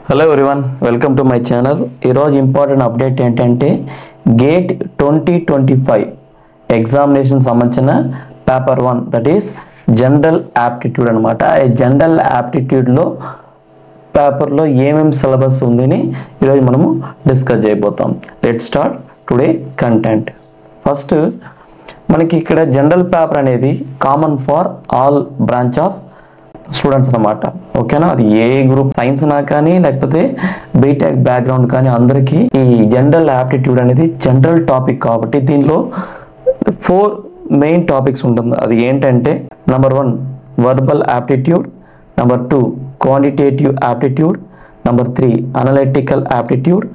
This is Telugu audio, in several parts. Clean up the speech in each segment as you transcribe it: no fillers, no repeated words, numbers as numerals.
Hello everyone, welcome to my channel. ఈరోజు ఇంపార్టెంట్ అప్డేట్ ఏంటంటే గేట్ 2025 ఎగ్జామినేషన్ సంబంధించిన paper 1 that is general aptitude అనమాట. ఈ జనరల్ యాప్టిట్యూడ్లో పేపర్లో ఏమేమి సిలబస్ ఉందని ఈరోజు మనము డిస్కస్ చేయబోతాం. Let start today content. First మనకి ఇక్కడ జనరల్ పేపర్ అనేది common for all branch of students అనమాట. ఓకేనా, అది ఏ గ్రూప్ సైన్స్ నా కానీ లేకపోతే బీటెక్ బ్యాక్గ్రౌండ్ కానీ అందరికీ ఈ జనరల్ యాప్టిట్యూడ్ అనేది జనరల్ టాపిక్ కాబట్టి దీనిలో 4 మెయిన్ టాపిక్స్ ఉంటుంది. అది ఏంటంటే number 1 verbal aptitude, number 2 quantitative aptitude, number 3 analytical aptitude,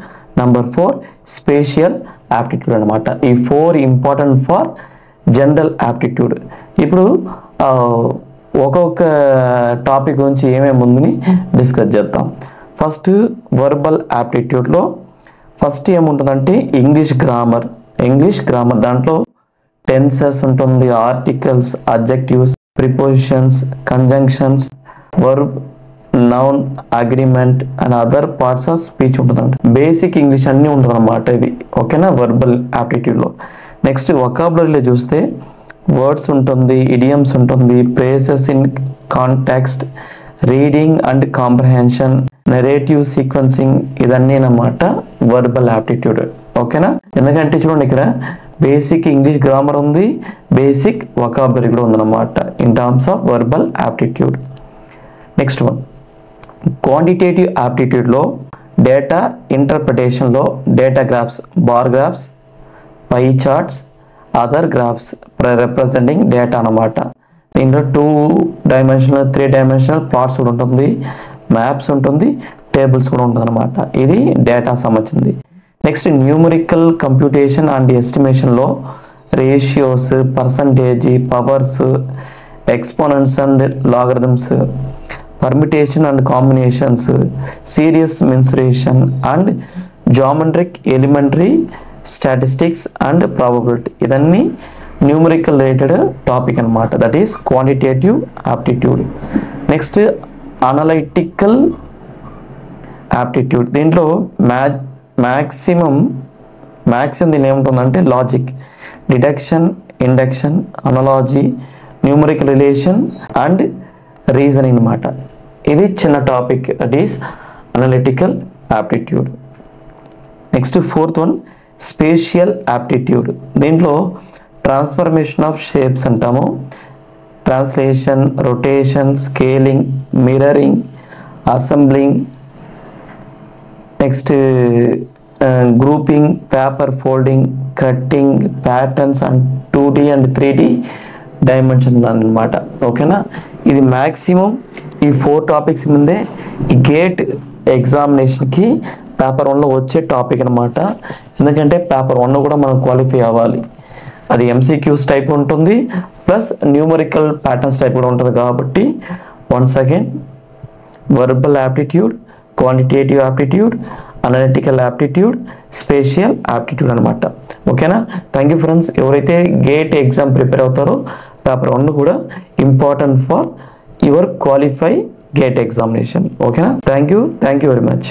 number 4 spatial aptitude అనమాట. ఈ 4 ఇంపార్టెంట్ ఫర్ జనరల్ యాప్టిట్యూడ్. ఇప్పుడు ఒక్కొక్క టాపిక్ గురించి ఏమేమి ఉందని డిస్కస్ చేద్దాం. ఫస్ట్ వర్బల్ యాప్టిట్యూడ్లో ఫస్ట్ ఏముంటుందంటే ఇంగ్లీష్ గ్రామర్ దాంట్లో టెన్సెస్ ఉంటుంది, articles, adjectives, prepositions, conjunctions, verb, noun, agreement and other parts of speech ఉంటుందంట. బేసిక్ ఇంగ్లీష్ అన్నీ ఉంటుంది అన్నమాట ఇది. ఓకేనా, వర్బల్ యాప్టిట్యూడ్లో. నెక్స్ట్ వొకాబులరీలో చూస్తే వర్డ్స్ ఉంటుంది, ఇడియమ్స్ ఉంటుంది, phrases in context, reading and comprehension, narrative sequencing, ఇదన్నీ అన్నమాట వర్బల్ యాప్టిట్యూడ్. ఓకేనా, ఎందుకంటే చూడండి ఇక్కడ బేసిక్ ఇంగ్లీష్ గ్రామర్ ఉంది, బేసిక్ వొకాబులరీ కూడా ఉందన్నమాట in terms of verbal aptitude. Next one quantitative యాప్టిట్యూడ్లో డేటా ఇంటర్ప్రిటేషన్లో data graphs, bar graphs, pie charts, other graphs representing data అనమాట. దీంట్లో 2 డైమెన్షనల్ 3 డైమెన్షనల్ ప్లాట్స్ కూడా ఉంటుంది, మ్యాప్స్ ఉంటుంది, టేబుల్స్ కూడా ఉంటుంది అనమాట. ఇది డేటా సంబంధించింది. నెక్స్ట్ న్యూమరికల్ కంప్యూటేషన్ అండ్ ఎస్టిమేషన్లో ratios, percentage, powers, exponents and logarithms, permutation and combinations, series mensuration and geometric elementary statistics and probability, ఇదన్నీ న్యూమరికల్ రిలేటెడ్ టాపిక్ అనమాట. That is quantitative aptitude. Next analytical aptitude. దీంట్లో మ్యాక్సిమం దీని ఏముంటుందంటే logic, deduction, induction, analogy, numerical relation and reasoning అనమాట. ఇది చిన్న topic, that is analytical aptitude. Next 4th one spatial aptitude. దీంట్లో ట్రాన్స్ఫర్మేషన్ ఆఫ్ షేప్స్ అంటాము, translation, rotation, scaling, mirroring, assembling, next grouping, paper folding, cutting, patterns and 2D and 3D dimension అనమాట. ఓకేనా, ఇది మ్యాక్సిమం ఈ 4 టాపిక్స్ ముందే ఈ గేట్ ఎగ్జామినేషన్కి పేపర్ 1లో వచ్చే టాపిక్ అనమాట. ఎందుకంటే పేపర్ 1 కూడా మనం క్వాలిఫై అవ్వాలి. అది MCQs టైప్ ఉంటుంది, ప్లస్ న్యూమరికల్ ప్యాటర్న్స్ టైప్ కూడా ఉంటుంది. కాబట్టి once again verbal aptitude, quantitative aptitude, analytical aptitude, spatial aptitude అనమాట. ఓకేనా, థ్యాంక్ యూ ఫ్రెండ్స్. ఎవరైతే గేట్ ఎగ్జామ్ ప్రిపేర్ అవుతారో పేపర్ 1 కూడా important for your qualify gate examination. ఓకేనా, థ్యాంక్ యూ వెరీ మచ్.